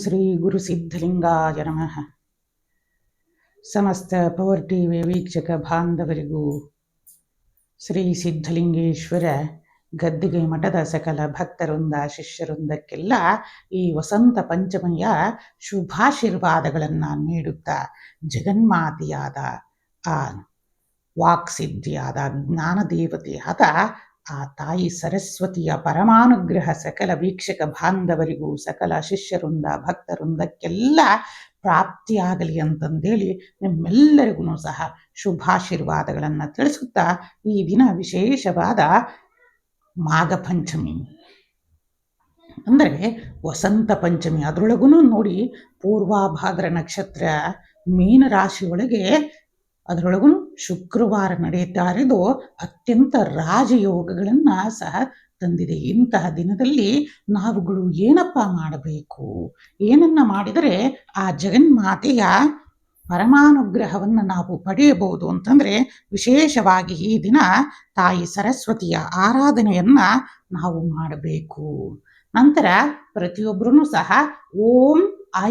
ಶ್ರೀ ಗುರು ಸಿದ್ಧಲಿಂಗಾಯ ನಮಃ. ಸಮಸ್ತ power TV ವೀಕ್ಷಕ ಬಾಂಧವರಿಗೂ ಶ್ರೀ ಸಿದ್ಧಲಿಂಗೇಶ್ವರ ಗದ್ದಿಗೆ ಮಠದ ಸಕಲ ಭಕ್ತವೃಂದ ಶಿಷ್ಯವೃಂದಕ್ಕೆಲ್ಲ ಈ ವಸಂತ ಪಂಚಮಿಯ ಶುಭಾಶೀರ್ವಾದಗಳನ್ನು ನೀಡುತ್ತಾ ಜಗನ್ಮಾತೆಯಾದ ಆ ವಾಕ್ಸಿದ್ಧಿಯಾದ ಜ್ಞಾನದೇವತೆಯಾದ ಆ ತಾಯಿ ಸರಸ್ವತಿಯ ಪರಮಾನುಗ್ರಹ ಸಕಲ ವೀಕ್ಷಕ ಬಾಂಧವರಿಗೂ ಸಕಲ ಶಿಷ್ಯವೃಂದ ಭಕ್ತವೃಂದಕ್ಕೆಲ್ಲ ಪ್ರಾಪ್ತಿಯಾಗಲಿ ಅಂತಂದೇಳಿ ನಿಮ್ಮೆಲ್ಲರಿಗೂ ಸಹ ಶುಭಾಶೀರ್ವಾದಗಳನ್ನು ತಿಳಿಸುತ್ತಾ ಈ ದಿನ ವಿಶೇಷವಾದ ಮಾಘ ಪಂಚಮಿ ಅಂದರೆ ವಸಂತ ಪಂಚಮಿ. ಅದರೊಳಗೂ ನೋಡಿ ಪೂರ್ವಾಭಾದ್ರ ನಕ್ಷತ್ರ ಮೀನರಾಶಿಯೊಳಗೆ ಅದರೊಳಗೂ ಶುಕ್ರವಾರ ನಡೆಯುತ್ತಾ ಇರೋದು ಅತ್ಯಂತ ರಾಜಯೋಗಗಳನ್ನು ಸಹ ತಂದಿದೆ. ಇಂತಹ ದಿನದಲ್ಲಿ ನಾವುಗಳು ಏನಪ್ಪ ಮಾಡಬೇಕು, ಏನನ್ನ ಮಾಡಿದರೆ ಆ ಜಗನ್ಮಾತೆಯ ಪರಮಾನುಗ್ರಹವನ್ನು ನಾವು ಪಡೆಯಬಹುದು ಅಂತಂದರೆ ವಿಶೇಷವಾಗಿ ಈ ದಿನ ತಾಯಿ ಸರಸ್ವತಿಯ ಆರಾಧನೆಯನ್ನು ನಾವು ಮಾಡಬೇಕು. ನಂತರ ಪ್ರತಿಯೊಬ್ಬರೂ ಸಹ ಓಂ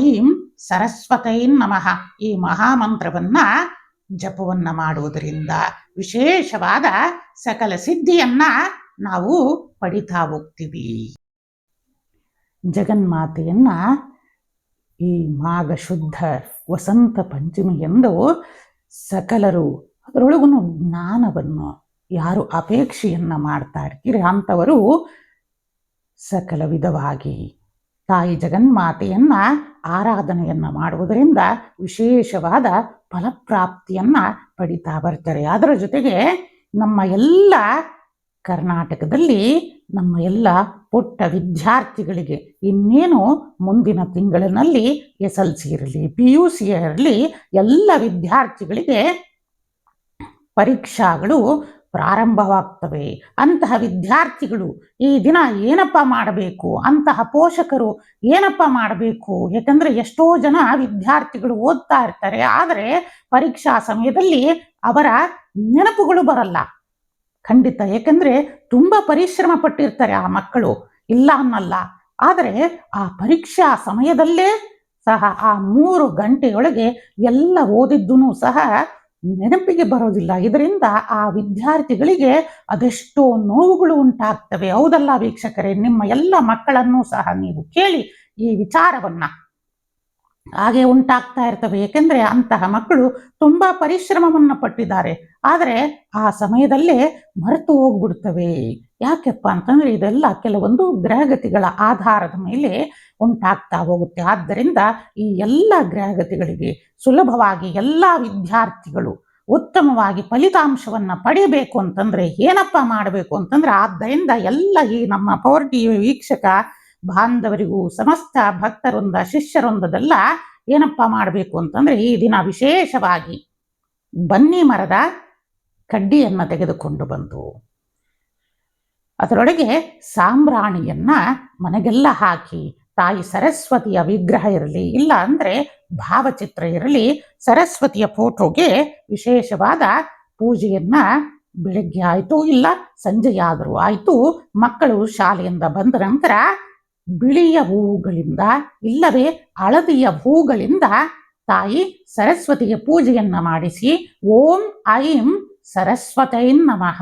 ಐಂ ಸರಸ್ವತೈ ನಮಃ ಈ ಮಹಾಮಂತ್ರವನ್ನು ಜಪವನ್ನ ಮಾಡುವುದರಿಂದ ವಿಶೇಷವಾದ ಸಕಲ ಸಿದ್ಧಿಯನ್ನ ನಾವು ಪಡಿತಾ ಹೋಗ್ತೀವಿ. ಜಗನ್ಮಾತೆಯನ್ನ ಈ ಮಾಘ ಶುದ್ಧ ವಸಂತ ಪಂಚಮಿ ಎಂದು ಸಕಲರು ಅದರೊಳಗೂ ಜ್ಞಾನವನ್ನು ಯಾರು ಅಪೇಕ್ಷೆಯನ್ನ ಮಾಡ್ತಾ ಇರ್ತೀರಿ ಅಂಥವರು ಸಕಲ ವಿಧವಾಗಿ ತಾಯಿ ಜಗನ್ಮಾತೆಯನ್ನ ಆರಾಧನೆಯನ್ನ ಮಾಡುವುದರಿಂದ ವಿಶೇಷವಾದ ಫಲಪ್ರಾಪ್ತಿಯನ್ನ ಪಡಿತಾ ಬರ್ತಾರೆ. ಅದರ ಜೊತೆಗೆ ನಮ್ಮ ಎಲ್ಲ ಕರ್ನಾಟಕದಲ್ಲಿ ನಮ್ಮ ಎಲ್ಲ ಪುಟ್ಟ ವಿದ್ಯಾರ್ಥಿಗಳಿಗೆ ಇನ್ನೇನು ಮುಂದಿನ ತಿಂಗಳಿನಲ್ಲಿ SLC ಇರಲಿ PUC ಇರಲಿ ಎಲ್ಲ ವಿದ್ಯಾರ್ಥಿಗಳಿಗೆ ಪರೀಕ್ಷಾಗಳು ಪ್ರಾರಂಭವಾಗ್ತವೆ. ಅಂತಹ ವಿದ್ಯಾರ್ಥಿಗಳು ಈ ದಿನ ಏನಪ್ಪ ಮಾಡಬೇಕು, ಅಂತಹ ಪೋಷಕರು ಏನಪ್ಪ ಮಾಡಬೇಕು. ಯಾಕಂದರೆ ಎಷ್ಟೋ ಜನ ವಿದ್ಯಾರ್ಥಿಗಳು ಓದ್ತಾ ಇರ್ತಾರೆ, ಆದರೆ ಪರೀಕ್ಷಾ ಸಮಯದಲ್ಲಿ ಅವರ ನೆನಪುಗಳು ಬರಲ್ಲ. ಖಂಡಿತ, ಯಾಕಂದರೆ ತುಂಬ ಪರಿಶ್ರಮ ಪಟ್ಟಿರ್ತಾರೆ ಆ ಮಕ್ಕಳು, ಇಲ್ಲ ಅನ್ನಲ್ಲ. ಆದರೆ ಆ ಪರೀಕ್ಷಾ ಸಮಯದಲ್ಲೇ ಸಹ ಆ 3 ಗಂಟೆಯೊಳಗೆ ಎಲ್ಲ ಓದಿದ್ದೂ ಸಹ ನೆನಪಿಗೆ ಬರೋದಿಲ್ಲ. ಇದರಿಂದ ಆ ವಿದ್ಯಾರ್ಥಿಗಳಿಗೆ ಅದೆಷ್ಟೋ ನೋವುಗಳು ಉಂಟಾಗ್ತವೆ. ಹೌದಲ್ಲ ವೀಕ್ಷಕರೇ? ನಿಮ್ಮ ಎಲ್ಲ ಮಕ್ಕಳನ್ನು ಸಹ ನೀವು ಕೇಳಿ ಈ ವಿಚಾರವನ್ನ. ಹಾಗೆ ಉಂಟಾಗ್ತಾ ಇರ್ತವೆ. ಏಕೆಂದರೆ ಅಂತಹ ಮಕ್ಕಳು ತುಂಬ ಪರಿಶ್ರಮವನ್ನು ಪಟ್ಟಿದ್ದಾರೆ, ಆದರೆ ಆ ಸಮಯದಲ್ಲೇ ಮರೆತು ಹೋಗ್ಬಿಡ್ತವೆ. ಯಾಕೆಪ್ಪ ಅಂತಂದ್ರೆ ಇದೆಲ್ಲ ಕೆಲವೊಂದು ಗ್ರಹಗತಿಗಳ ಆಧಾರದ ಮೇಲೆ ಉಂಟಾಗ್ತಾ ಹೋಗುತ್ತೆ. ಆದ್ದರಿಂದ ಈ ಎಲ್ಲ ಗ್ರಹಗತಿಗಳಿಗೆ ಸುಲಭವಾಗಿ ಎಲ್ಲ ವಿದ್ಯಾರ್ಥಿಗಳು ಉತ್ತಮವಾಗಿ ಫಲಿತಾಂಶವನ್ನು ಪಡೆಯಬೇಕು ಅಂತಂದ್ರೆ ಏನಪ್ಪ ಮಾಡಬೇಕು ಅಂತಂದ್ರೆ, ಆದ್ದರಿಂದ ಎಲ್ಲ ಈ ನಮ್ಮ ಪವರ್ ಟಿವಿ ವೀಕ್ಷಕ ಬಾಂಧವರಿಗೂ ಸಮಸ್ತ ಭಕ್ತವೃಂದ ಶಿಷ್ಯವೃಂದದೆಲ್ಲ ಏನಪ್ಪ ಮಾಡಬೇಕು ಅಂತಂದ್ರೆ, ಈ ದಿನ ವಿಶೇಷವಾಗಿ ಬನ್ನಿ ಮರದ ಕಡ್ಡಿಯನ್ನು ತೆಗೆದುಕೊಂಡು ಬಂದು ಅದರೊಳಗೆ ಸಾಂಬ್ರಾಣಿಯನ್ನ ಮನೆಗೆಲ್ಲ ಹಾಕಿ ತಾಯಿ ಸರಸ್ವತಿಯ ವಿಗ್ರಹ ಇರಲಿ, ಇಲ್ಲ ಅಂದರೆ ಭಾವಚಿತ್ರ ಇರಲಿ, ಸರಸ್ವತಿಯ ಫೋಟೋಗೆ ವಿಶೇಷವಾದ ಪೂಜೆಯನ್ನ ಬೆಳಗ್ಗೆ ಆಯಿತು ಇಲ್ಲ ಸಂಜೆಯಾದರೂ ಆಯಿತು, ಮಕ್ಕಳು ಶಾಲೆಯಿಂದ ಬಂದ ನಂತರ ಬಿಳಿಯ ಹೂವುಗಳಿಂದ ಇಲ್ಲವೇ ಹಳದಿಯ ಹೂಗಳಿಂದ ತಾಯಿ ಸರಸ್ವತಿಗೆ ಪೂಜೆಯನ್ನ ಮಾಡಿಸಿ ಓಂ ಐಂ ಸರಸ್ವತೈ ನಮಃ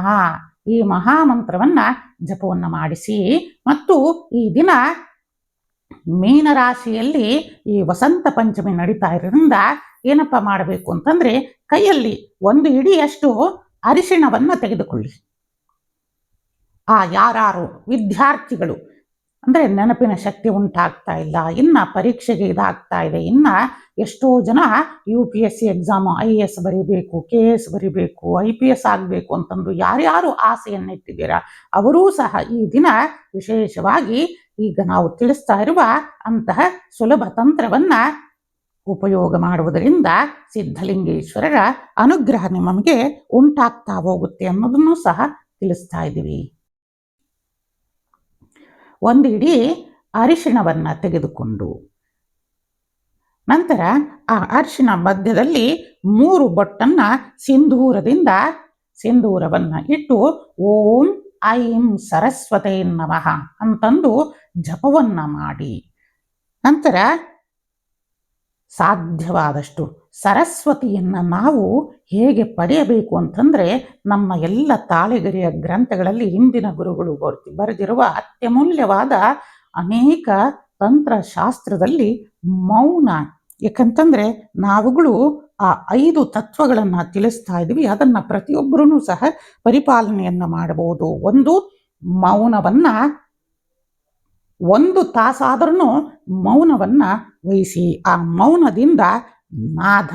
ಈ ಮಹಾಮಂತ್ರವನ್ನ ಜಪವನ್ನ ಮಾಡಿಸಿ, ಮತ್ತು ಈ ದಿನ ಮೀನರಾಶಿಯಲ್ಲಿ ಈ ವಸಂತ ಪಂಚಮಿ ನಡೀತಾ ಇರೋದ್ರಿಂದ ಏನಪ್ಪ ಮಾಡಬೇಕು ಅಂತಂದ್ರೆ, ಕೈಯಲ್ಲಿ 1 ಹಿಡಿಯಷ್ಟು ಅರಿಶಿಣವನ್ನು ತೆಗೆದುಕೊಳ್ಳಿ. ಯಾರು ವಿದ್ಯಾರ್ಥಿಗಳು ಅಂದರೆ ನೆನಪಿನ ಶಕ್ತಿ ಉಂಟಾಗ್ತಾ ಇಲ್ಲ, ಇನ್ನು ಪರೀಕ್ಷೆಗೆ ಇದಾಗ್ತಾ ಇದೆ, ಇನ್ನು ಎಷ್ಟೋ ಜನ UPSC ಎಕ್ಸಾಮು IAS ಬರೀಬೇಕು, KS ಬರೀಬೇಕು, IPS ಆಗಬೇಕು ಅಂತಂದು ಯಾರ್ಯಾರು ಆಸೆಯನ್ನಿಟ್ಟಿದ್ದೀರಾ ಅವರೂ ಸಹ ಈ ದಿನ ವಿಶೇಷವಾಗಿ ಈಗ ನಾವು ತಿಳಿಸ್ತಾ ಇರುವ ಅಂತಹ ಸುಲಭ ತಂತ್ರವನ್ನ ಉಪಯೋಗ ಮಾಡುವುದರಿಂದ ಸಿದ್ಧಲಿಂಗೇಶ್ವರರ ಅನುಗ್ರಹ ನಿಮಗೆ ಉಂಟಾಗ್ತಾ ಹೋಗುತ್ತೆ ಅನ್ನೋದನ್ನು ಸಹ ತಿಳಿಸ್ತಾ ಇದ್ದೀವಿ. 1 ಹಿಡಿ ಅರಿಶಿಣವನ್ನ ತೆಗೆದುಕೊಂಡು ನಂತರ ಆ ಅರಿಶಿಣ ಮಧ್ಯದಲ್ಲಿ 3 ಬೊಟ್ಟನ್ನ ಸಿಂಧೂರವನ್ನ ಇಟ್ಟು ಓಂ ಐಂ ಸರಸ್ವತೈ ನಮಃ ಅಂತಂದು ಜಪವನ್ನ ಮಾಡಿ ನಂತರ ಸಾಧ್ಯವಾದಷ್ಟು ಸರಸ್ವತಿಯನ್ನು ನಾವು ಹೇಗೆ ಪಡೆಯಬೇಕು ಅಂತಂದರೆ, ನಮ್ಮ ಎಲ್ಲ ತಾಳೆಗರಿಯ ಗ್ರಂಥಗಳಲ್ಲಿ ಹಿಂದಿನ ಗುರುಗಳು ಬರೆದಿರುವ ಅತ್ಯಮೂಲ್ಯವಾದ ಅನೇಕ ತಂತ್ರಶಾಸ್ತ್ರದಲ್ಲಿ ಮೌನ, ಯಾಕಂತಂದರೆ ನಾವುಗಳು ಆ 5 ತತ್ವಗಳನ್ನು ತಿಳಿಸ್ತಾ ಇದ್ವಿ. ಅದನ್ನು ಪ್ರತಿಯೊಬ್ಬರೂ ಸಹ ಪರಿಪಾಲನೆಯನ್ನು ಮಾಡಬಹುದು. ಒಂದು, ಮೌನವನ್ನು 1 ತಾಸಾದ್ರೂ ಮೌನವನ್ನು ವಹಿಸಿ. ಆ ಮೌನದಿಂದ ನಾದ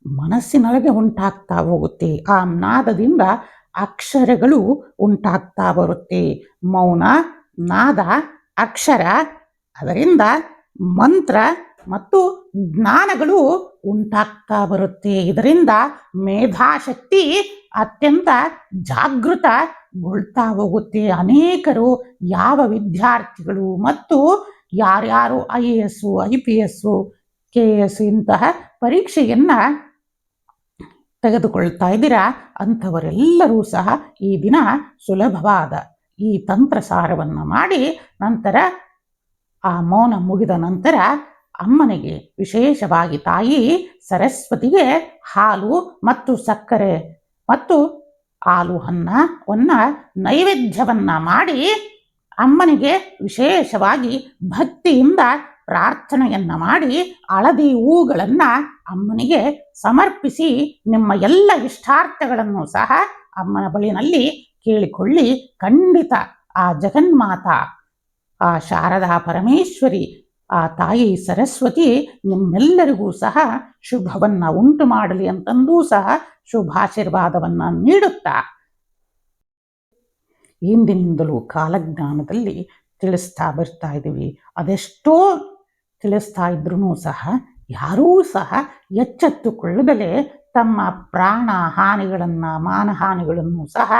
ಮನಸ್ಸಿನೊಳಗೆ ಉಂಟಾಗ್ತಾ ಹೋಗುತ್ತೆ. ಆ ನಾದದಿಂದ ಅಕ್ಷರಗಳು ಉಂಟಾಗ್ತಾ ಬರುತ್ತೆ. ಮೌನ, ನಾದ, ಅಕ್ಷರ, ಅದರಿಂದ ಮಂತ್ರ ಮತ್ತು ಜ್ಞಾನಗಳು ಉಂಟಾಗ್ತಾ ಬರುತ್ತೆ. ಇದರಿಂದ ಮೇಧಾಶಕ್ತಿ ಅತ್ಯಂತ ಜಾಗೃತಗೊಳ್ತಾ ಹೋಗುತ್ತೆ. ಅನೇಕರು ಯಾವ ವಿದ್ಯಾರ್ಥಿಗಳು ಮತ್ತು ಯಾರ್ಯಾರು IAS, IPS, KS ಇಂತಹ ಪರೀಕ್ಷೆಯನ್ನು ತೆಗೆದುಕೊಳ್ತಾ ಇದ್ದೀರಾ ಅಂಥವರೆಲ್ಲರೂ ಸಹ ಈ ದಿನ ಸುಲಭವಾದ ಈ ತಂತ್ರಸಾರವನ್ನು ಮಾಡಿ, ನಂತರ ಆ ಮೌನ ಮುಗಿದ ನಂತರ ಅಮ್ಮನಿಗೆ, ವಿಶೇಷವಾಗಿ ತಾಯಿ ಸರಸ್ವತಿಗೆ ಹಾಲು ಮತ್ತು ಸಕ್ಕರೆ ಮತ್ತು ಹಾಲು ಅನ್ನವನ್ನು ನೈವೇದ್ಯವನ್ನು ಮಾಡಿ ಅಮ್ಮನಿಗೆ ವಿಶೇಷವಾಗಿ ಭಕ್ತಿಯಿಂದ ಪ್ರಾರ್ಥನೆಯನ್ನು ಮಾಡಿ ಹಳದಿ ಹೂಗಳನ್ನು ಅಮ್ಮನಿಗೆ ಸಮರ್ಪಿಸಿ ನಿಮ್ಮ ಎಲ್ಲ ಇಷ್ಟಾರ್ಥಗಳನ್ನು ಸಹ ಅಮ್ಮನ ಬಳಿನಲ್ಲಿ ಕೇಳಿಕೊಳ್ಳಿ. ಖಂಡಿತ ಆ ಜಗನ್ಮಾತಾ, ಆ ಶಾರದಾ ಪರಮೇಶ್ವರಿ, ಆ ತಾಯಿ ಸರಸ್ವತಿ ನಿಮ್ಮೆಲ್ಲರಿಗೂ ಸಹ ಶುಭವನ್ನು ಉಂಟು ಮಾಡಲಿ ಅಂತಂದೂ ಸಹ ಶುಭಾಶೀರ್ವಾದವನ್ನು ನೀಡುತ್ತಾ, ಹಿಂದಿನಿಂದಲೂ ಕಾಲಜ್ಞಾನದಲ್ಲಿ ತಿಳಿಸ್ತಾ ಬರ್ತಾ ಇದ್ದೀವಿ. ಅದೆಷ್ಟೋ ತಿಳಿಸ್ತಾ ಇದ್ರೂ ಸಹ ಯಾರೂ ಸಹ ಎಚ್ಚೆತ್ತುಕೊಳ್ಳದಲೇ ತಮ್ಮ ಪ್ರಾಣ ಹಾನಿಗಳನ್ನು, ಮಾನಹಾನಿಗಳನ್ನು ಸಹ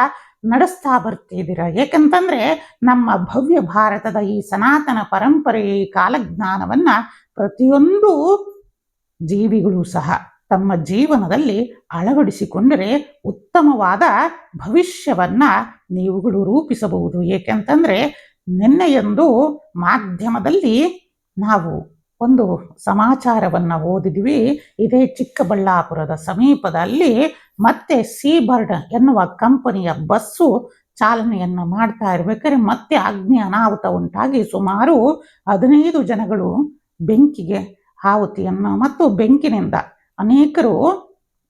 ನಡೆಸ್ತಾ ಬರ್ತಿದ್ದೀರ. ಏಕೆಂತಂದರೆ ನಮ್ಮ ಭವ್ಯ ಭಾರತದ ಈ ಸನಾತನ ಪರಂಪರೆ ಕಾಲಜ್ಞಾನವನ್ನು ಪ್ರತಿಯೊಂದು ಜೀವಿಗಳು ಸಹ ತಮ್ಮ ಜೀವನದಲ್ಲಿ ಅಳವಡಿಸಿಕೊಂಡರೆ ಉತ್ತಮವಾದ ಭವಿಷ್ಯವನ್ನು ನೀವುಗಳು ರೂಪಿಸಬಹುದು. ಏಕೆಂತಂದರೆ ನಿನ್ನೆಯೊಂದು ಮಾಧ್ಯಮದಲ್ಲಿ ನಾವು ಒಂದು ಸಮಾಚಾರವನ್ನು ಓದಿದ್ವಿ. ಇದೇ ಚಿಕ್ಕಬಳ್ಳಾಪುರದ ಸಮೀಪದಲ್ಲಿ ಮತ್ತೆ ಸೀಬರ್ಡ್ ಎನ್ನುವ ಕಂಪನಿಯ ಬಸ್ಸು ಚಾಲನೆಯನ್ನು ಮಾಡ್ತಾ ಇರಬೇಕಾದ್ರೆ ಮತ್ತೆ ಅಗ್ನಿ ಅನಾಹುತ ಉಂಟಾಗಿ ಸುಮಾರು 15 ಜನಗಳು ಬೆಂಕಿಗೆ ಆಹುತಿಯನ್ನು ಮತ್ತು ಬೆಂಕಿನಿಂದ ಅನೇಕರು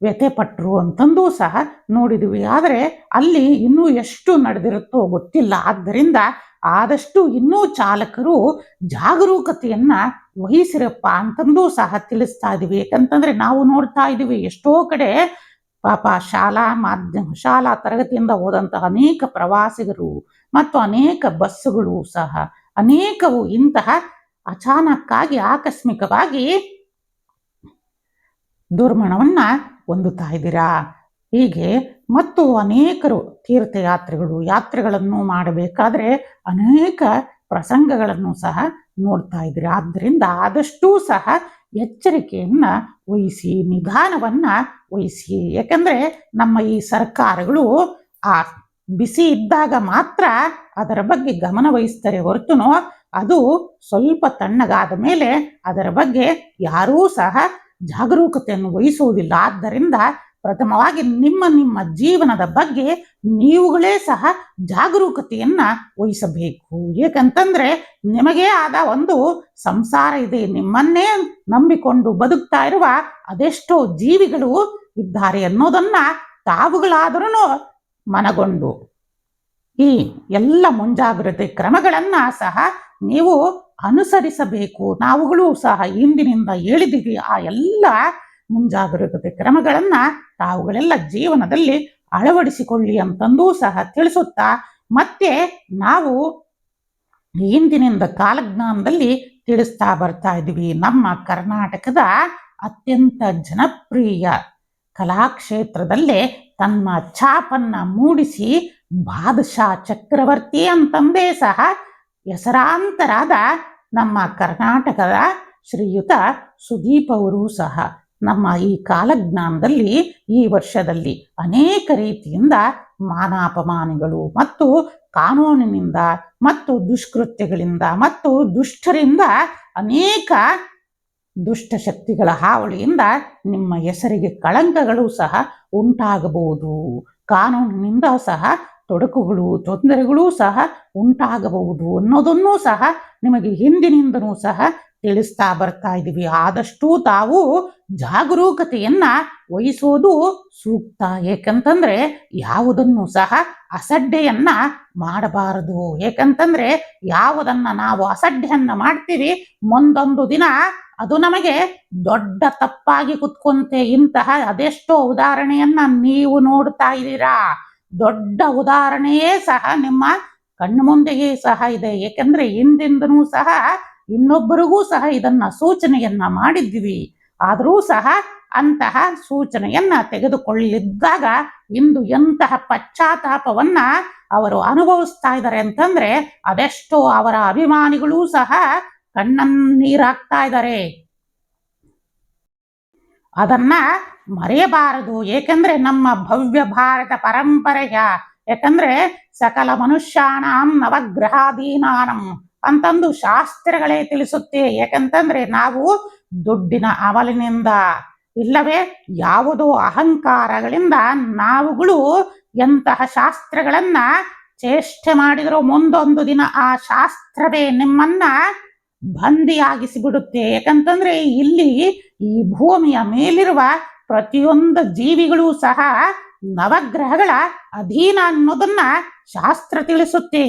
ವ್ಯಥೆಪಟ್ಟರು ಅಂತಂದೂ ಸಹ ನೋಡಿದ್ವಿ. ಆದರೆ ಅಲ್ಲಿ ಇನ್ನೂ ಎಷ್ಟು ನಡೆದಿರುತ್ತೋ ಗೊತ್ತಿಲ್ಲ. ಆದ್ದರಿಂದ ಆದಷ್ಟು ಇನ್ನೂ ಚಾಲಕರು ಜಾಗರೂಕತೆಯನ್ನು ವಹಿಸಿರಪ್ಪ ಅಂತಂದೂ ಸಹ ತಿಳಿಸ್ತಾ ಇದ್ದೀವಿ. ಯಾಕಂತಂದರೆ ನಾವು ನೋಡ್ತಾ ಇದ್ದೀವಿ ಎಷ್ಟೋ ಕಡೆ ಪಾಪ ಶಾಲಾ ತರಗತಿಯಿಂದ ಹೋದಂತಹ ಅನೇಕ ಪ್ರವಾಸಿಗರು ಮತ್ತು ಅನೇಕ ಬಸ್ಸುಗಳು ಸಹ ಅನೇಕವು ಇಂತಹ ಅಚಾನಕ್ಕಾಗಿ ಆಕಸ್ಮಿಕವಾಗಿ ದುರ್ಮರಣವನ್ನು ಹೊಂದುತ್ತಾ ಇದ್ದೀರಾ. ಹೀಗೆ ಮತ್ತು ಅನೇಕರು ತೀರ್ಥಯಾತ್ರೆಗಳು ಯಾತ್ರೆಗಳನ್ನು ಮಾಡಬೇಕಾದ್ರೆ ಅನೇಕ ಪ್ರಸಂಗಗಳನ್ನು ಸಹ ನೋಡ್ತಾ ಇದ್ದೀರಾ. ಆದ್ದರಿಂದ ಆದಷ್ಟೂ ಸಹ ಎಚ್ಚರಿಕೆಯನ್ನು ವಹಿಸಿ, ನಿಧಾನವನ್ನು ವಹಿಸಿ. ಯಾಕಂದರೆ ನಮ್ಮ ಈ ಸರ್ಕಾರಗಳು ಆ ಬಿಸಿ ಇದ್ದಾಗ ಮಾತ್ರ ಅದರ ಬಗ್ಗೆ ಗಮನ ವಹಿಸ್ತಾರೆ ಹೊರತುನೋ ಅದು ಸ್ವಲ್ಪ ತಣ್ಣಗಾದ ಮೇಲೆ ಅದರ ಬಗ್ಗೆ ಯಾರೂ ಸಹ ಜಾಗರೂಕತೆಯನ್ನು ವಹಿಸುವುದಿಲ್ಲ. ಆದ್ದರಿಂದ ಪ್ರಥಮವಾಗಿ ನಿಮ್ಮ ಜೀವನದ ಬಗ್ಗೆ ನೀವುಗಳೇ ಸಹ ಜಾಗರೂಕತೆಯನ್ನು ವಹಿಸಬೇಕು. ಏಕೆಂತಂದರೆ ನಿಮಗೇ ಆದ ಒಂದು ಸಂಸಾರ ಇದೆ. ನಿಮ್ಮನ್ನೇ ನಂಬಿಕೊಂಡು ಬದುಕ್ತಾ ಇರುವ ಅದೆಷ್ಟೋ ಜೀವಿಗಳು ಇದ್ದಾರೆ ಅನ್ನೋದನ್ನು ತಾವುಗಳಾದರೂ ಮನಗೊಂಡು ಈ ಎಲ್ಲ ಮುಂಜಾಗ್ರತೆ ಕ್ರಮಗಳನ್ನು ಸಹ ನೀವು ಅನುಸರಿಸಬೇಕು. ನಾವುಗಳು ಸಹ ಇಂದಿನಿಂದ ಹೇಳಿದ್ದೀವಿ. ಆ ಎಲ್ಲ ಮುಂಜಾಗ್ರತೆ ಕ್ರಮಗಳನ್ನು ತಾವುಗಳೆಲ್ಲ ಜೀವನದಲ್ಲಿ ಅಳವಡಿಸಿಕೊಳ್ಳಿ ಅಂತಂದೂ ಸಹ ತಿಳಿಸುತ್ತಾ, ಮತ್ತೆ ನಾವು ಇಂದಿನಿಂದ ಕಾಲಜ್ಞಾನದಲ್ಲಿ ತಿಳಿಸ್ತಾ ಬರ್ತಾ ಇದ್ದೀವಿ. ನಮ್ಮ ಕರ್ನಾಟಕದ ಅತ್ಯಂತ ಜನಪ್ರಿಯ ಕಲಾಕ್ಷೇತ್ರದಲ್ಲೇ ತನ್ನ ಛಾಪನ್ನು ಮೂಡಿಸಿ ಬಾದಶಾ ಚಕ್ರವರ್ತಿ ಅಂತಂದೇ ಸಹ ಹೆಸರಾಂತರಾದ ನಮ್ಮ ಕರ್ನಾಟಕದ ಶ್ರೀಯುತ ಸುದೀಪ್ ಅವರು ಸಹ ನಮ್ಮ ಈ ಕಾಲಜ್ಞಾನದಲ್ಲಿ ಈ ವರ್ಷದಲ್ಲಿ ಅನೇಕ ರೀತಿಯಿಂದ ಮಾನಾಪಮಾನಗಳು ಮತ್ತು ಕಾನೂನಿನಿಂದ ಮತ್ತು ದುಷ್ಕೃತ್ಯಗಳಿಂದ ಮತ್ತು ದುಷ್ಟರಿಂದ ಅನೇಕ ದುಷ್ಟಶಕ್ತಿಗಳ ಹಾವಳಿಯಿಂದ ನಿಮ್ಮ ಹೆಸರಿಗೆ ಕಳಂಕಗಳು ಸಹ ಉಂಟಾಗಬಹುದು. ಕಾನೂನಿನಿಂದ ಸಹ ತೊಡಕುಗಳು ತೊಂದರೆಗಳೂ ಸಹ ಉಂಟಾಗಬಹುದು ಅನ್ನೋದನ್ನೂ ಸಹ ನಿಮಗೆ ಹಿಂದಿನಿಂದನೂ ಸಹ ತಿಳಿಸ್ತಾ ಬರ್ತಾ ಇದ್ದೀವಿ. ಆದಷ್ಟು ತಾವು ಜಾಗರೂಕತೆಯನ್ನ ವಹಿಸೋದು ಸೂಕ್ತ. ಏಕಂತಂದ್ರೆ ಯಾವುದನ್ನು ಸಹ ಅಸಡ್ಡೆಯನ್ನ ಮಾಡಬಾರದು. ಏಕಂತಂದ್ರೆ ಯಾವುದನ್ನ ನಾವು ಅಸಡ್ಡೆಯನ್ನ ಮಾಡ್ತೀವಿ ಮುಂದೊಂದು ದಿನ ಅದು ನಮಗೆ ದೊಡ್ಡ ತಪ್ಪಾಗಿ ಕುತ್ಕೊಂತೆ. ಇಂತಹ ಅದೆಷ್ಟೋ ಉದಾಹರಣೆಯನ್ನ ನೀವು ನೋಡ್ತಾ ಇದ್ದೀರಾ. ದೊಡ್ಡ ಉದಾಹರಣೆಯೇ ಸಹ ನಿಮ್ಮ ಕಣ್ಣು ಮುಂದೆಯೇ ಸಹ ಇದೆ. ಏಕೆಂದ್ರೆ ಹಿಂದಿಂದನೂ ಸಹ ಇನ್ನೊಬ್ಬರಿಗೂ ಸಹ ಇದನ್ನ ಸೂಚನೆಯನ್ನ ಮಾಡಿದ್ವಿ. ಆದರೂ ಸಹ ಅಂತಹ ಸೂಚನೆಯನ್ನ ತೆಗೆದುಕೊಳ್ಳಿದ್ದಾಗ ಇಂದು ಎಂತಹ ಪಶ್ಚಾತ್ತಾಪವನ್ನ ಅವರು ಅನುಭವಿಸ್ತಾ ಇದ್ದಾರೆ ಅಂತಂದ್ರೆ ಅದೆಷ್ಟೋ ಅವರ ಅಭಿಮಾನಿಗಳೂ ಸಹ ಕಣ್ಣನ್ನೀರಾಗ್ತಾ ಇದ್ದಾರೆ. ಅದನ್ನ ಮರೆಯಬಾರದು. ಏಕೆಂದ್ರೆ ನಮ್ಮ ಭವ್ಯ ಭಾರತ ಪರಂಪರೆಯ ಯಾಕಂದ್ರೆ ಸಕಲ ಮನುಷ್ಯಾಣಂ ನವಗ್ರಹಾಧೀನಾನಂ ಅಂತಂದು ಶಾಸ್ತ್ರಗಳೇ ತಿಳಿಸುತ್ತೆ. ಯಾಕಂತಂದ್ರೆ ನಾವು ದುಡ್ಡಿನ ಅಮಲಿನಿಂದ ಇಲ್ಲವೇ ಯಾವುದೋ ಅಹಂಕಾರಗಳಿಂದ ನಾವುಗಳು ಎಂತಹ ಶಾಸ್ತ್ರಗಳನ್ನ ಚೇಷ್ಟೆ ಮಾಡಿದರೂ ಮುಂದೊಂದು ದಿನ ಆ ಶಾಸ್ತ್ರವೇ ನಿಮ್ಮನ್ನ ಬಂದಿಯಾಗಿಸಿ ಬಿಡುತ್ತೆ. ಯಾಕಂತಂದ್ರೆ ಇಲ್ಲಿ ಈ ಭೂಮಿಯ ಮೇಲಿರುವ ಪ್ರತಿಯೊಂದು ಜೀವಿಗಳು ಸಹ ನವಗ್ರಹಗಳ ಅಧೀನ ಅನ್ನೋದನ್ನ ಶಾಸ್ತ್ರ ತಿಳಿಸುತ್ತೆ.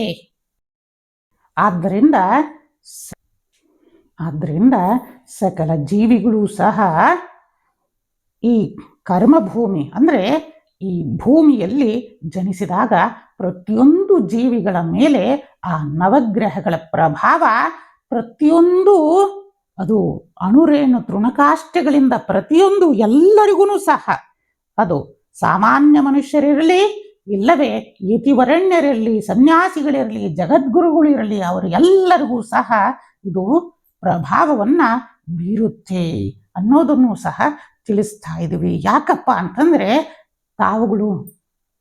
ಆದ್ದರಿಂದ ಸಕಲ ಜೀವಿಗಳು ಸಹ ಈ ಕರ್ಮಭೂಮಿ ಅಂದ್ರೆ ಈ ಭೂಮಿಯಲ್ಲಿ ಜನಿಸಿದಾಗ ಪ್ರತಿಯೊಂದು ಜೀವಿಗಳ ಮೇಲೆ ಆ ನವಗ್ರಹಗಳ ಪ್ರಭಾವ ಪ್ರತಿಯೊಂದು ಅದು ಅಣುರೇಣು ತೃಣಕಾಷ್ಟಗಳಿಂದ ಪ್ರತಿಯೊಂದು ಎಲ್ಲರಿಗೂ ಸಹ ಅದು ಸಾಮಾನ್ಯ ಮನುಷ್ಯರಿರಲಿ ಇಲ್ಲವೇ ಯತಿವರಣ್ಯರಿರಲಿ ಸನ್ಯಾಸಿಗಳಿರಲಿ ಜಗದ್ಗುರುಗಳಿರಲಿ ಅವರು ಎಲ್ಲರಿಗೂ ಸಹ ಇದು ಪ್ರಭಾವವನ್ನ ಬೀರುತ್ತೆ ಅನ್ನೋದನ್ನು ಸಹ ತಿಳಿಸ್ತಾ ಇದ್ದೀವಿ. ಯಾಕಪ್ಪ ಅಂತಂದ್ರೆ ತಾವುಗಳು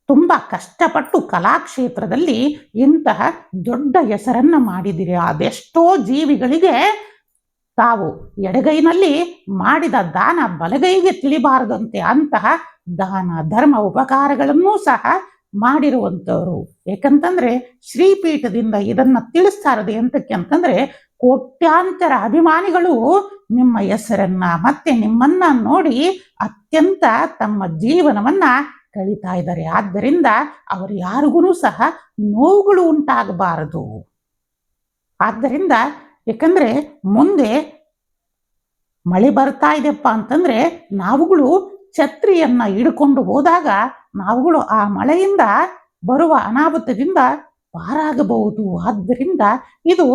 ತುಂಬಾ ಕಷ್ಟಪಟ್ಟು ಕಲಾಕ್ಷೇತ್ರದಲ್ಲಿ ಇಂತಹ ದೊಡ್ಡ ಹೆಸರನ್ನ ಮಾಡಿದಿರಿ. ಅದೆಷ್ಟೋ ಜೀವಿಗಳಿಗೆ ತಾವು ಎಡಗೈನಲ್ಲಿ ಮಾಡಿದ ದಾನ ಬಲಗೈಗೆ ತಿಳಿಬಾರದಂತೆ ಅಂತಹ ದಾನ ಧರ್ಮ ಉಪಕಾರಗಳನ್ನೂ ಸಹ ಮಾಡಿರುವಂಥವ್ರು. ಯಾಕಂತಂದ್ರೆ ಶ್ರೀಪೀಠದಿಂದ ಇದನ್ನ ತಿಳಿಸ್ತಾ ಇರೋದು ಎಂತಕ್ಕೆ ಅಂತಂದ್ರೆ ಕೋಟ್ಯಾಂತರ ಅಭಿಮಾನಿಗಳು ನಿಮ್ಮ ಹೆಸರನ್ನ ಮತ್ತೆ ನಿಮ್ಮನ್ನ ನೋಡಿ ಅತ್ಯಂತ ತಮ್ಮ ಜೀವನವನ್ನ ಕಳೀತಾ ಇದ್ದಾರೆ. ಆದ್ದರಿಂದ ಅವರು ಯಾರಿಗೂ ಸಹ ನೋವುಗಳು ಉಂಟಾಗಬಾರದು. ಆದ್ದರಿಂದ ಯಾಕಂದ್ರೆ ಮುಂದೆ ಮಳೆ ಬರ್ತಾ ಇದೆಪ್ಪ ಅಂತಂದ್ರೆ ನಾವುಗಳು ಛತ್ರಿಯನ್ನ ಹಿಡ್ಕೊಂಡು ಹೋದಾಗ ನಾವುಗಳು ಆ ಮಳೆಯಿಂದ ಬರುವ ಅನಾಹುತದಿಂದ ಪಾರಾಗಬಹುದು. ಆದ್ದರಿಂದ ಇದು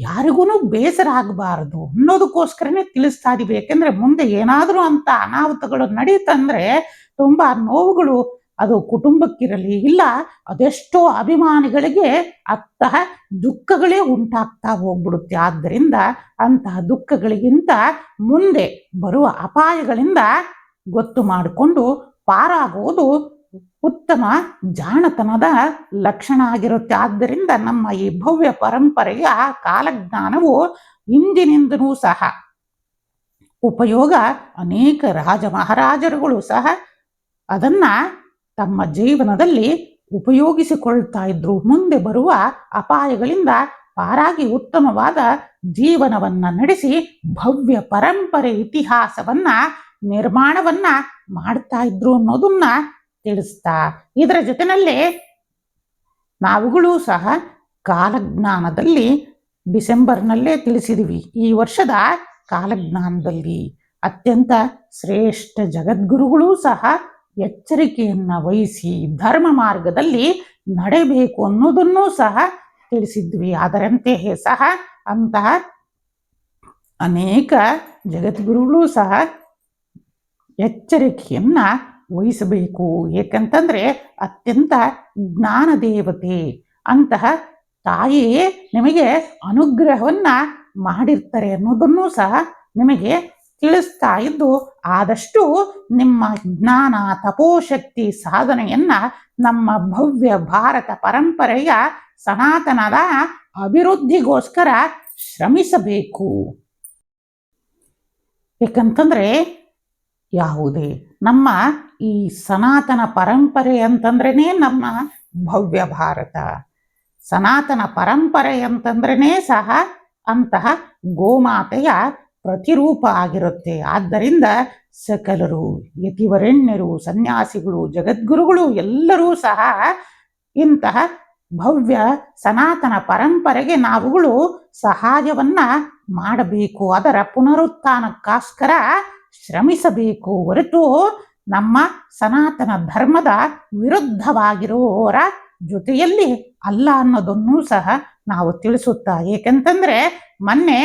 ಯಾರಿಗೂ ಬೇಸರ ಆಗಬಾರದು ಅನ್ನೋದಕ್ಕೋಸ್ಕರನೇ ತಿಳಿಸ್ತಾ ಇದೀವಿ. ಯಾಕೆಂದ್ರೆ ಮುಂದೆ ಏನಾದರೂ ಅಂತ ಅನಾಹುತಗಳು ನಡೀತಂದ್ರೆ ತುಂಬಾ ನೋವುಗಳು ಅದು ಕುಟುಂಬಕ್ಕಿರಲಿ ಇಲ್ಲ ಅದೆಷ್ಟೋ ಅಭಿಮಾನಿಗಳಿಗೆ ಅಂತಹ ದುಃಖಗಳೇ ಉಂಟಾಗ್ತಾ ಹೋಗ್ಬಿಡುತ್ತೆ. ಆದ್ದರಿಂದ ಅಂತಹ ದುಃಖಗಳಿಗಿಂತ ಮುಂದೆ ಬರುವ ಅಪಾಯಗಳಿಂದ ಗೊತ್ತು ಮಾಡಿಕೊಂಡು ಪಾರಾಗುವುದು ಉತ್ತಮ ಜಾಣತನದ ಲಕ್ಷಣ ಆಗಿರುತ್ತೆ. ಆದ್ದರಿಂದ ನಮ್ಮ ಈ ಭವ್ಯ ಪರಂಪರೆಯ ಕಾಲಜ್ಞಾನವು ಇಂದಿನಿಂದನೂ ಸಹ ಉಪಯೋಗ ಅನೇಕ ರಾಜ ಮಹಾರಾಜರುಗಳು ಸಹ ಅದನ್ನ ತಮ್ಮ ಜೀವನದಲ್ಲಿ ಉಪಯೋಗಿಸಿಕೊಳ್ತಾ ಇದ್ರು. ಮುಂದೆ ಬರುವ ಅಪಾಯಗಳಿಂದ ಪಾರಾಗಿ ಉತ್ತಮವಾದ ಜೀವನವನ್ನ ನಡೆಸಿ ಭವ್ಯ ಪರಂಪರೆ ಇತಿಹಾಸವನ್ನ ನಿರ್ಮಾಣವನ್ನ ಮಾಡ್ತಾ ಇದ್ರು ಅನ್ನೋದನ್ನ ತಿಳಿಸ್ತಾ ಇದರ ಜೊತೆನಲ್ಲೇ ನಾವುಗಳು ಸಹ ಕಾಲಜ್ಞಾನದಲ್ಲಿ ಡಿಸೆಂಬರ್ನಲ್ಲೇ ತಿಳಿಸಿದೀವಿ. ಈ ವರ್ಷದ ಕಾಲಜ್ಞಾನದಲ್ಲಿ ಅತ್ಯಂತ ಶ್ರೇಷ್ಠ ಜಗದ್ಗುರುಗಳು ಸಹ ಎಚ್ಚರಿಕೆಯನ್ನ ವಹಿಸಿ ಧರ್ಮ ಮಾರ್ಗದಲ್ಲಿ ನಡೆಯಬೇಕು ಅನ್ನೋದನ್ನೂ ಸಹ ತಿಳಿಸಿದ್ವಿ. ಅದರಂತೆಯೇ ಸಹ ಅಂತಹ ಅನೇಕ ಜಗದ್ಗುರುಗಳು ಸಹ ಎಚ್ಚರಿಕೆಯನ್ನ ವಹಿಸಬೇಕು. ಏಕೆಂತಂದ್ರೆ ಅತ್ಯಂತ ಜ್ಞಾನ ದೇವತೆ ಅಂತಹ ತಾಯಿಯೇ ನಿಮಗೆ ಅನುಗ್ರಹವನ್ನ ಮಾಡಿರ್ತಾರೆ ಅನ್ನೋದನ್ನೂ ಸಹ ನಿಮಗೆ ತಿಳಿಸ್ತಾ ಇದ್ದು ಆದಷ್ಟು ನಿಮ್ಮ ಜ್ಞಾನ ತಪೋಶಕ್ತಿ ಸಾಧನೆಯನ್ನ ನಮ್ಮ ಭವ್ಯ ಭಾರತ ಪರಂಪರೆಯ ಸನಾತನದ ಅಭಿವೃದ್ಧಿಗೋಸ್ಕರ ಶ್ರಮಿಸಬೇಕು. ಏಕಂತಂದ್ರೆ ಯಾವುದೇ ನಮ್ಮ ಈ ಸನಾತನ ಪರಂಪರೆ ಅಂತಂದ್ರೇ ನಮ್ಮ ಭವ್ಯ ಭಾರತ. ಸನಾತನ ಪರಂಪರೆ ಅಂತಂದ್ರೇ ಸಹ ಅಂತಹ ಗೋಮಾತೆಯ ಪ್ರತಿರೂಪ ಆಗಿರುತ್ತೆ. ಆದ್ದರಿಂದ ಸಕಲರು, ಯತಿವರೆಣ್ಯರು, ಸನ್ಯಾಸಿಗಳು, ಜಗದ್ಗುರುಗಳು ಎಲ್ಲರೂ ಸಹ ಇಂತಹ ಭವ್ಯ ಸನಾತನ ಪರಂಪರೆಗೆ ನಾವುಗಳು ಸಹಾಯವನ್ನ ಮಾಡಬೇಕು, ಅದರ ಪುನರುತ್ಥಾನಕ್ಕೋಸ್ಕರ ಶ್ರಮಿಸಬೇಕು ಹೊರತು ನಮ್ಮ ಸನಾತನ ಧರ್ಮದ ವಿರುದ್ಧವಾಗಿರುವವರ ಜೊತೆಯಲ್ಲಿ ಅಲ್ಲ ಅನ್ನೋದನ್ನು ಸಹ ನಾವು ತಿಳಿಸುತ್ತಾ. ಏಕೆಂತಂದ್ರೆ ಮೊನ್ನೆ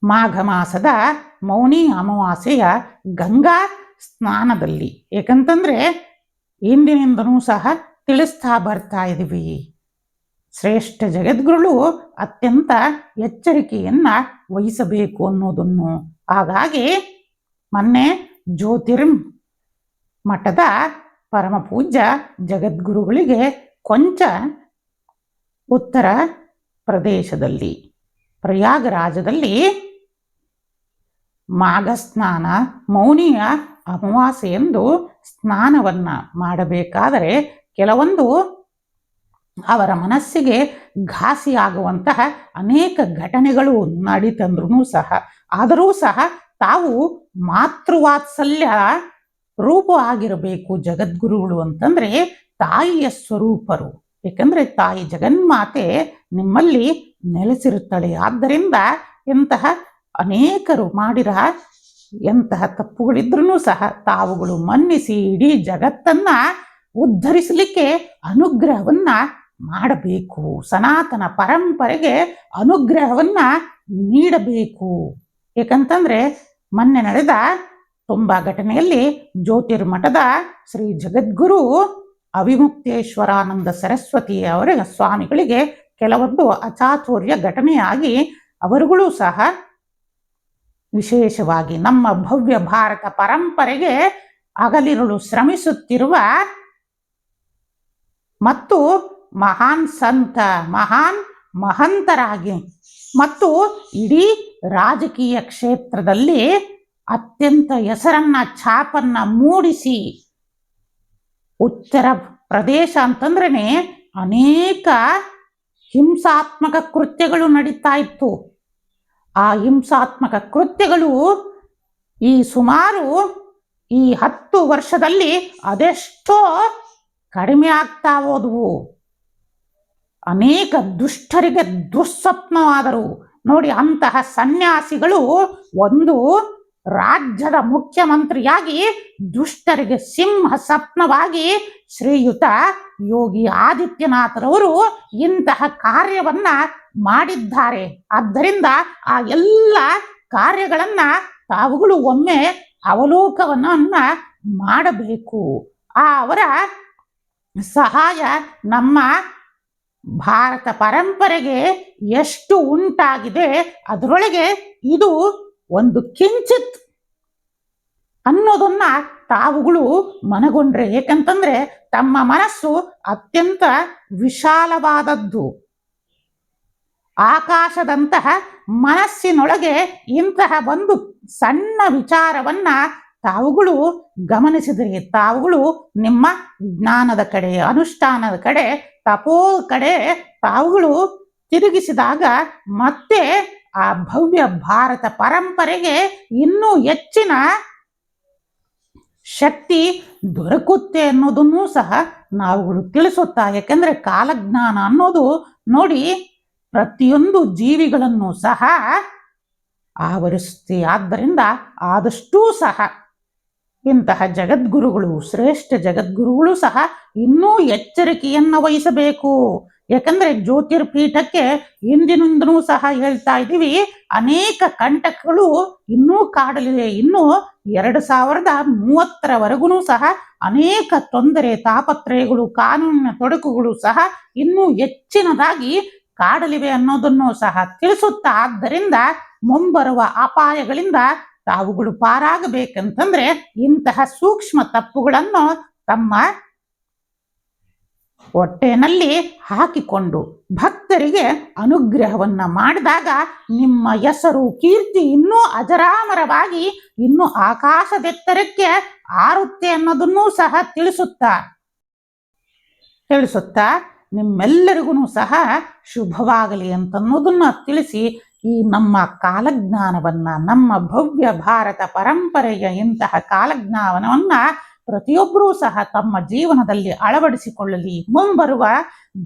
ಮಾಘ ಮಾಸದ ಮೌನಿ ಅಮಾವಾಸ್ಯೆಯ ಗಂಗಾ ಸ್ನಾನದಲ್ಲಿ ಏಕೆಂತಂದ್ರೆ ಇಂದಿನಿಂದನೂ ಸಹ ತಿಳಿಸ್ತಾ ಬರ್ತಾ ಇದ್ದೀವಿ, ಶ್ರೇಷ್ಠ ಜಗದ್ಗುರುಗಳು ಅತ್ಯಂತ ಎಚ್ಚರಿಕೆಯನ್ನ ವಹಿಸಬೇಕು ಅನ್ನೋದನ್ನು. ಹಾಗಾಗಿ ಮೊನ್ನೆ ಜ್ಯೋತಿರ್ಮಠದ ಪರಮ ಪೂಜ್ಯ ಜಗದ್ಗುರುಗಳಿಗೆ ಕೊಂಚ ಉತ್ತರ ಪ್ರದೇಶದಲ್ಲಿ ಪ್ರಯಾಗರಾಜದಲ್ಲಿ ಮಾಘ ಸ್ನಾನ ಮೌನಿಯ ಅಮಾವಾಸ್ಯೆಯೆಂದು ಸ್ನಾನವನ್ನ ಮಾಡಬೇಕಾದರೆ ಕೆಲವೊಂದು ಅವರ ಮನಸ್ಸಿಗೆ ಘಾಸಿಯಾಗುವಂತಹ ಅನೇಕ ಘಟನೆಗಳು ನಡೀತಂದ್ರೂ ಸಹ, ಆದರೂ ಸಹ ತಾವು ಮಾತೃವಾತ್ಸಲ್ಯ ರೂಪ ಆಗಿರಬೇಕು. ಜಗದ್ಗುರುಗಳು ಅಂತಂದ್ರೆ ತಾಯಿಯ ಸ್ವರೂಪರು. ಏಕೆಂದ್ರೆ ತಾಯಿ ಜಗನ್ಮಾತೆ ನಿಮ್ಮಲ್ಲಿ ನೆಲೆಸಿರುತ್ತಾಳೆ. ಆದ್ದರಿಂದ ಇಂತಹ ಅನೇಕರು ಮಾಡಿರ ಎಂತಹ ತಪ್ಪುಗಳಿದ್ರೂ ಸಹ ತಾವುಗಳು ಮನ್ನಿಸಿ ಇಡೀ ಜಗತ್ತನ್ನ ಉದ್ಧರಿಸಲಿಕ್ಕೆ ಅನುಗ್ರಹವನ್ನ ಮಾಡಬೇಕು. ಸನಾತನ ಪರಂಪರೆಗೆ ಅನುಗ್ರಹವನ್ನ ನೀಡಬೇಕು. ಏಕಂತಂದ್ರೆ ಮೊನ್ನೆ ನಡೆದ ತುಂಬಾ ಘಟನೆಯಲ್ಲಿ ಜ್ಯೋತಿರ್ಮಠದ ಶ್ರೀ ಜಗದ್ಗುರು ಅವಿಮುಕ್ತೇಶ್ವರಾನಂದ ಸರಸ್ವತಿ ಅವರ ಸ್ವಾಮಿಗಳಿಗೆ ಕೆಲವೊಂದು ಅಚಾತುರ್ಯ ಘಟನೆಯಾಗಿ ಅವರುಗಳು ಸಹ ವಿಶೇಷವಾಗಿ ನಮ್ಮ ಭವ್ಯ ಭಾರತ ಪರಂಪರೆಗೆ ಹಗಲಿರುಳು ಶ್ರಮಿಸುತ್ತಿರುವ ಮತ್ತು ಮಹಾನ್ ಸಂತ ಮಹಾನ್ ಮಹಂತರಾಗಿ ಮತ್ತು ಇಡೀ ರಾಜಕೀಯ ಕ್ಷೇತ್ರದಲ್ಲಿ ಅತ್ಯಂತ ಹೆಸರನ್ನ ಛಾಪನ್ನ ಮೂಡಿಸಿ, ಉತ್ತರ ಪ್ರದೇಶ ಅಂತಂದ್ರೇ ಅನೇಕ ಹಿಂಸಾತ್ಮಕ ಕೃತ್ಯಗಳು ನಡೀತಾ ಇತ್ತು. ಆ ಹಿಂಸಾತ್ಮಕ ಕೃತ್ಯಗಳು ಸುಮಾರು ಈ 10 ವರ್ಷದಲ್ಲಿ ಅದೆಷ್ಟೋ ಕಡಿಮೆ ಆಗ್ತಾ ಹೋದವು. ಅನೇಕ ದುಷ್ಟರಿಗೆ ದುಸ್ವಪ್ನವಾದರು. ನೋಡಿ, ಅಂತಹ ಸನ್ಯಾಸಿಗಳು ಒಂದು ರಾಜ್ಯದ ಮುಖ್ಯಮಂತ್ರಿಯಾಗಿ ದುಷ್ಟರಿಗೆ ಸಿಂಹ ಸ್ವಪ್ನವಾಗಿ ಶ್ರೀಯುತ ಯೋಗಿ ಆದಿತ್ಯನಾಥರವರು ಇಂತಹ ಕಾರ್ಯವನ್ನ ಮಾಡಿದ್ದಾರೆ. ಆದ್ದರಿಂದ ಆ ಎಲ್ಲ ಕಾರ್ಯಗಳನ್ನ ತಾವುಗಳು ಒಮ್ಮೆ ಅವಲೋಕನವನ್ನ ಮಾಡಬೇಕು. ಅವರ ಸಹಾಯ ನಮ್ಮ ಭಾರತ ಪರಂಪರೆಗೆ ಎಷ್ಟು ಉಂಟಾಗಿದೆ, ಅದರೊಳಗೆ ಇದು ಒಂದು ಕಿಂಚಿತ್ ಅನ್ನೋದನ್ನ ತಾವುಗಳು ಮನಗೊಂಡ್ರೆ. ಏಕೆಂತಂದ್ರೆ ತಮ್ಮ ಮನಸ್ಸು ಅತ್ಯಂತ ವಿಶಾಲವಾದದ್ದು. ಆಕಾಶದಂತಹ ಮನಸ್ಸಿನೊಳಗೆ ಇಂತಹ ಒಂದು ಸಣ್ಣ ವಿಚಾರವನ್ನ ತಾವುಗಳು ಗಮನಿಸಿದರೆ, ತಾವುಗಳು ನಿಮ್ಮ ಜ್ಞಾನದ ಕಡೆ, ಅನುಷ್ಠಾನದ ಕಡೆ, ತಪೋ ಕಡೆ ತಾವುಗಳು ತಿರುಗಿಸಿದಾಗ ಮತ್ತೆ ಆ ಭವ್ಯ ಭಾರತ ಪರಂಪರೆಗೆ ಇನ್ನೂ ಹೆಚ್ಚಿನ ಶಕ್ತಿ ದೊರಕುತ್ತೆ ಅನ್ನೋದನ್ನು ಸಹ ನಾವುಗಳು ತಿಳಿಸುತ್ತಾ. ಯಾಕೆಂದ್ರೆ ಕಾಲಜ್ಞಾನ ಅನ್ನೋದು ನೋಡಿ ಪ್ರತಿಯೊಂದು ಜೀವಿಗಳನ್ನು ಸಹ ಆವರಿಸುತ್ತೆ. ಆದ್ದರಿಂದ ಆದಷ್ಟೂ ಸಹ ಇಂತಹ ಜಗದ್ಗುರುಗಳು, ಶ್ರೇಷ್ಠ ಜಗದ್ಗುರುಗಳು ಸಹ ಇನ್ನೂ ಎಚ್ಚರಿಕೆಯನ್ನು ವಹಿಸಬೇಕು. ಯಾಕಂದ್ರೆ ಜ್ಯೋತಿರ್ಪೀಠಕ್ಕೆ ಹಿಂದಿನಿಂದನೂ ಸಹ ಹೇಳ್ತಾ ಇದ್ದೀವಿ, ಅನೇಕ ಕಂಟಕಗಳು ಇನ್ನೂ ಕಾಡಲಿವೆ. ಇನ್ನು 2030ರವರೆಗೂ ಸಹ ಅನೇಕ ತೊಂದರೆ ತಾಪತ್ರಯಗಳು, ಕಾನೂನಿನ ತೊಡಕುಗಳು ಸಹ ಇನ್ನೂ ಹೆಚ್ಚಿನದಾಗಿ ಕಾಡಲಿವೆ ಅನ್ನೋದನ್ನು ಸಹ ತಿಳಿಸುತ್ತಾ. ಆದ್ದರಿಂದ ಮುಂಬರುವ ಅಪಾಯಗಳಿಂದ ತಾವುಗಳು ಪಾರಾಗಬೇಕಂತಂದ್ರೆ ಇಂತಹ ಸೂಕ್ಷ್ಮ ತಪ್ಪುಗಳನ್ನು ತಮ್ಮ ಹೊಟ್ಟೆನಲ್ಲಿ ಹಾಕಿಕೊಂಡು ಭಕ್ತರಿಗೆ ಅನುಗ್ರಹವನ್ನ ಮಾಡಿದಾಗ ನಿಮ್ಮ ಹೆಸರು ಕೀರ್ತಿ ಇನ್ನೂ ಅಜರಾಮರವಾಗಿ ಇನ್ನೂ ಆಕಾಶದೆತ್ತರಕ್ಕೆ ಆರುತ್ತೆ ಅನ್ನೋದನ್ನೂ ಸಹ ತಿಳಿಸುತ್ತಾ ನಿಮ್ಮೆಲ್ಲರಿಗೂ ಸಹ ಶುಭವಾಗಲಿ ಅಂತನ್ನೋದನ್ನ ತಿಳಿಸಿ ಈ ನಮ್ಮ ಕಾಲಜ್ಞಾನವನ್ನ ನಮ್ಮ ಭವ್ಯ ಭಾರತ ಪರಂಪರೆಯ ಇಂತಹ ಕಾಲಜ್ಞಾನವನ್ನ ಪ್ರತಿಯೊಬ್ಬರೂ ಸಹ ತಮ್ಮ ಜೀವನದಲ್ಲಿ ಅಳವಡಿಸಿಕೊಳ್ಳಲಿ. ಮುಂಬರುವ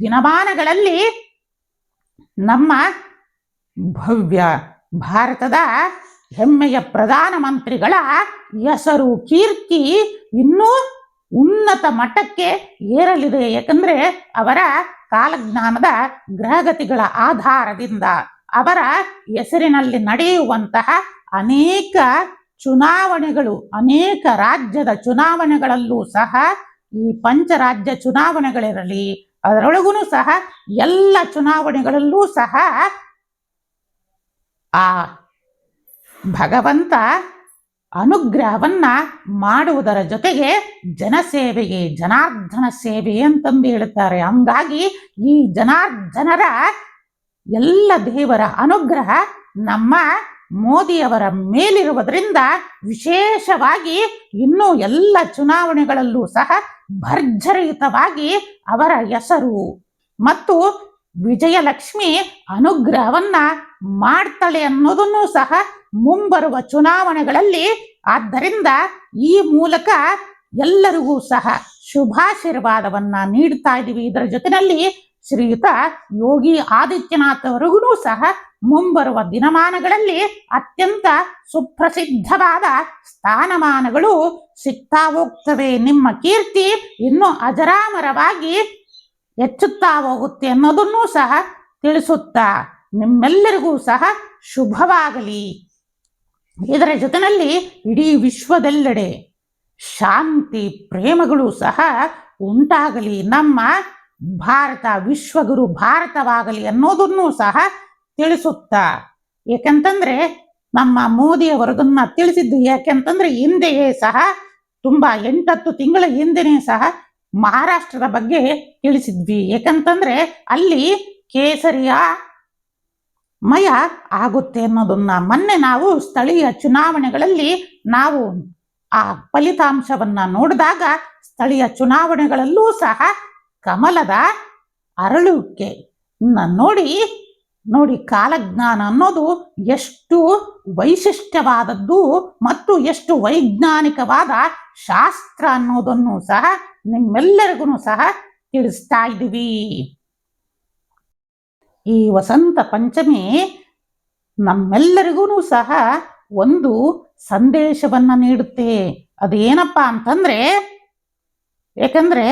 ದಿನಮಾನಗಳಲ್ಲಿ ನಮ್ಮ ಭವ್ಯ ಭಾರತದ ಹೆಮ್ಮೆಯ ಪ್ರಧಾನಮಂತ್ರಿಗಳ ಹೆಸರು ಕೀರ್ತಿ ಇನ್ನೂ ಉನ್ನತ ಮಟ್ಟಕ್ಕೆ ಏರಲಿದೆ. ಯಾಕಂದ್ರೆ ಅವರ ಕಾಲಜ್ಞಾನದ ಗ್ರಹಗತಿಗಳ ಆಧಾರದಿಂದ ಅವರ ಹೆಸರಿನಲ್ಲಿ ನಡೆಯುವಂತಹ ಅನೇಕ ಚುನಾವಣೆಗಳು, ಅನೇಕ ರಾಜ್ಯದ ಚುನಾವಣೆಗಳಲ್ಲೂ ಸಹ, ಈ ಪಂಚರಾಜ್ಯ ಚುನಾವಣೆಗಳಿರಲಿ, ಅದರೊಳಗೂ ಸಹ ಎಲ್ಲ ಚುನಾವಣೆಗಳಲ್ಲೂ ಸಹ ಆ ಭಗವಂತ ಅನುಗ್ರಹವನ್ನ ಮಾಡುವುದರ ಜೊತೆಗೆ ಜನಸೇವೆಗೆ ಜನಾರ್ದನ ಸೇವೆ ಅಂತಂದು ಹೇಳುತ್ತಾರೆ. ಹಂಗಾಗಿ ಈ ಜನಾರ್ದನರ ಎಲ್ಲ ದೇವರ ಅನುಗ್ರಹ ನಮ್ಮ ಮೋದಿಯವರ ಮೇಲಿರುವುದರಿಂದ ವಿಶೇಷವಾಗಿ ಇನ್ನೂ ಎಲ್ಲ ಚುನಾವಣೆಗಳಲ್ಲೂ ಸಹ ಭರ್ಜರಿಯುತವಾಗಿ ಅವರ ಹೆಸರು ಮತ್ತು ವಿಜಯಲಕ್ಷ್ಮಿ ಅನುಗ್ರಹವನ್ನ ಮಾಡ್ತಾಳೆ ಅನ್ನೋದನ್ನು ಸಹ ಮುಂಬರುವ ಚುನಾವಣೆಗಳಲ್ಲಿ. ಆದ್ದರಿಂದ ಈ ಮೂಲಕ ಎಲ್ಲರಿಗೂ ಸಹ ಶುಭಾಶೀರ್ವಾದವನ್ನ ನೀಡ್ತಾ ಇದ್ದೀವಿ. ಇದರ ಜೊತೆಯಲ್ಲಿ ಶ್ರೀಯುತ ಯೋಗಿ ಆದಿತ್ಯನಾಥ್ ಅವರಿಗೂ ಸಹ ಮುಂಬರುವ ದಿನಮಾನಗಳಲ್ಲಿ ಅತ್ಯಂತ ಸುಪ್ರಸಿದ್ಧವಾದ ಸ್ಥಾನಮಾನಗಳು ಸಿಗ್ತಾ ಹೋಗ್ತವೆ. ನಿಮ್ಮ ಕೀರ್ತಿ ಇನ್ನೂ ಅಜರಾಮರವಾಗಿ ಹೆಚ್ಚುತ್ತಾ ಹೋಗುತ್ತೆ ಅನ್ನೋದನ್ನೂ ಸಹ ತಿಳಿಸುತ್ತಾ ನಿಮ್ಮೆಲ್ಲರಿಗೂ ಸಹ ಶುಭವಾಗಲಿ. ಇದರ ಜೊತೆಯಲ್ಲಿ ಇಡೀ ವಿಶ್ವದೆಲ್ಲೆಡೆ ಶಾಂತಿ ಪ್ರೇಮಗಳು ಸಹ ಉಂಟಾಗಲಿ. ನಮ್ಮ ಭಾರತ ವಿಶ್ವಗುರು ಭಾರತವಾಗಲಿ ಅನ್ನೋದನ್ನು ಸಹ ತಿಳಿಸುತ್ತಾ, ಏಕೆಂತಂದ್ರೆ ನಮ್ಮ ಮೋದಿಯವರದನ್ನ ತಿಳಿಸಿದ್ದು ಯಾಕೆಂತಂದ್ರೆ ಹಿಂದೆಯೇ ಸಹ ತುಂಬಾ 8-10 ತಿಂಗಳ ಹಿಂದೆನೇ ಸಹ ಮಹಾರಾಷ್ಟ್ರದ ಬಗ್ಗೆ ತಿಳಿಸಿದ್ವಿ. ಏಕೆಂತಂದ್ರೆ ಅಲ್ಲಿ ಕೇಸರಿಯ ಮಯ ಆಗುತ್ತೆ ಅನ್ನೋದನ್ನ ಮೊನ್ನೆ ನಾವು ಸ್ಥಳೀಯ ಚುನಾವಣೆಗಳಲ್ಲಿ ನಾವು ಆ ಫಲಿತಾಂಶವನ್ನ ನೋಡಿದಾಗ ಸ್ಥಳೀಯ ಚುನಾವಣೆಗಳಲ್ಲೂ ಸಹ ಕಮಲದ ಅರಳುವಿಕೆ ನೋಡಿ ಕಾಲಜ್ಞಾನ ಅನ್ನೋದು ಎಷ್ಟು ವೈಶಿಷ್ಟ್ಯವಾದದ್ದು ಮತ್ತು ಎಷ್ಟು ವೈಜ್ಞಾನಿಕವಾದ ಶಾಸ್ತ್ರ ಅನ್ನೋದನ್ನು ಸಹ ನಿಮ್ಮೆಲ್ಲರಿಗೂ ಸಹ ತಿಳಿಸ್ತಾ ಇದ್ದೀವಿ. ಈ ವಸಂತ ಪಂಚಮಿ ನಮ್ಮೆಲ್ಲರಿಗೂ ಸಹ ಒಂದು ಸಂದೇಶವನ್ನ ನೀಡುತ್ತೆ. ಅದೇನಪ್ಪ ಅಂತಂದ್ರೆ, ಯಾಕಂದ್ರೆ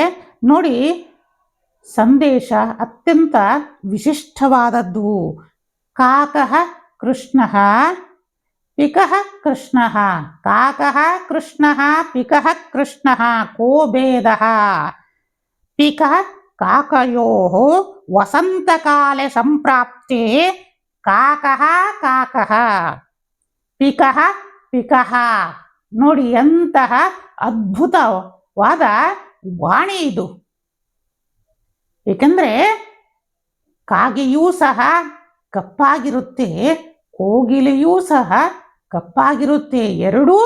ನೋಡಿ ಸಂದೇಶ ಅತ್ಯಂತ ವಿಶಿಷ್ಟವಾದದ್ದು. ಕಾಕಃ ಕೃಷ್ಣಃ ಪಿಕಃ ಕೃಷ್ಣಃ ಕಾಕಃ ಕೃಷ್ಣಃ ಪಿಕಃ ಕೃಷ್ಣಃ ಕೋ ಭೇದಃ ಪಿಕಃ ಕಾಕಯೋಃ ವಸಂತಕಾಲೆ ಸಂಪ್ರಾಪ್ತೆ ಕಾಕಃ ಕಾಕಃ ಪಿಕಃ ಪಿಕಃ. ನೋಡಿ ಎಂತಹ ಅದ್ಭುತವಾದ ವಾಣಿ ಇದು. ಏಕೆಂದ್ರೆ ಕಾಗೆಯೂ ಸಹ ಕಪ್ಪಾಗಿರುತ್ತೆ, ಕೋಗಿಲೆಯೂ ಸಹ ಕಪ್ಪಾಗಿರುತ್ತೆ, ಎರಡೂ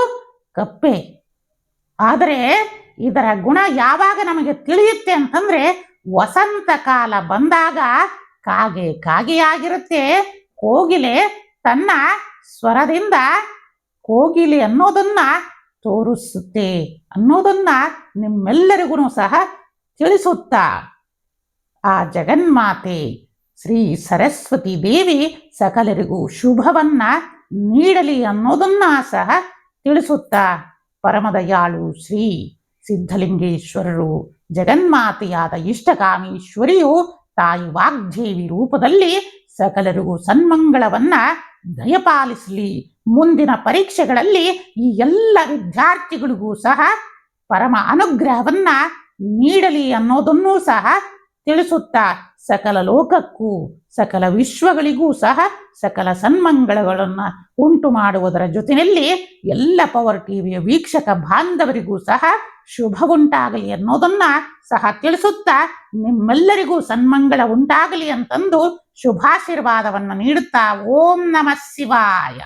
ಕಪ್ಪೆ. ಆದರೆ ಇದರ ಗುಣ ಯಾವಾಗ ನಮಗೆ ತಿಳಿಯುತ್ತೆ ಅಂತಂದ್ರೆ ವಸಂತ ಕಾಲ ಬಂದಾಗ ಕಾಗೆಯಾಗಿರುತ್ತೆ, ಕೋಗಿಲೆ ತನ್ನ ಸ್ವರದಿಂದ ಕೋಗಿಲೆ ಅನ್ನೋದನ್ನ ತೋರಿಸುತ್ತೆ ಅನ್ನೋದನ್ನ ನಿಮ್ಮೆಲ್ಲರಿಗೂ ಸಹ ತಿಳಿಸುತ್ತಾ ಆ ಜಗನ್ಮಾತೆ ಶ್ರೀ ಸರಸ್ವತಿ ದೇವಿ ಸಕಲರಿಗೂ ಶುಭವನ್ನ ನೀಡಲಿ ಅನ್ನೋದನ್ನ ಸಹ ತಿಳಿಸುತ್ತಾ ಪರಮದಯಾಳು ಶ್ರೀ ಸಿದ್ಧಲಿಂಗೇಶ್ವರರು ಜಗನ್ಮಾತೆಯಾದ ಇಷ್ಟಕಾಮೀಶ್ವರಿಯು ತಾಯಿ ವಾಗ್ದೇವಿ ರೂಪದಲ್ಲಿ ಸಕಲರಿಗೂ ಸನ್ಮಂಗಳವನ್ನ ದಯಪಾಲಿಸಲಿ. ಮುಂದಿನ ಪರೀಕ್ಷೆಗಳಲ್ಲಿ ಈ ಎಲ್ಲ ವಿದ್ಯಾರ್ಥಿಗಳಿಗೂ ಸಹ ಪರಮ ಅನುಗ್ರಹವನ್ನ ನೀಡಲಿ ಅನ್ನೋದನ್ನೂ ಸಹ ತಿಳಿಸುತ್ತಾ ಸಕಲ ಲೋಕಕ್ಕೂ ಸಕಲ ವಿಶ್ವಗಳಿಗೂ ಸಹ ಸಕಲ ಸನ್ಮಂಗಳಗಳನ್ನು ಉಂಟು ಮಾಡುವುದರ ಜೊತೆಯಲ್ಲಿ ಎಲ್ಲ ಪವರ್ ಟಿವಿಯ ವೀಕ್ಷಕ ಬಾಂಧವರಿಗೂ ಸಹ ಶುಭ ಉಂಟಾಗಲಿ ಅನ್ನೋದನ್ನ ಸಹ ತಿಳಿಸುತ್ತಾ ನಿಮ್ಮೆಲ್ಲರಿಗೂ ಸನ್ಮಂಗಳ ಉಂಟಾಗಲಿ ಅಂತಂದು ಶುಭಾಶೀರ್ವಾದವನ್ನು ನೀಡುತ್ತಾ ಓಂ ನಮಃ ಶಿವಾಯ.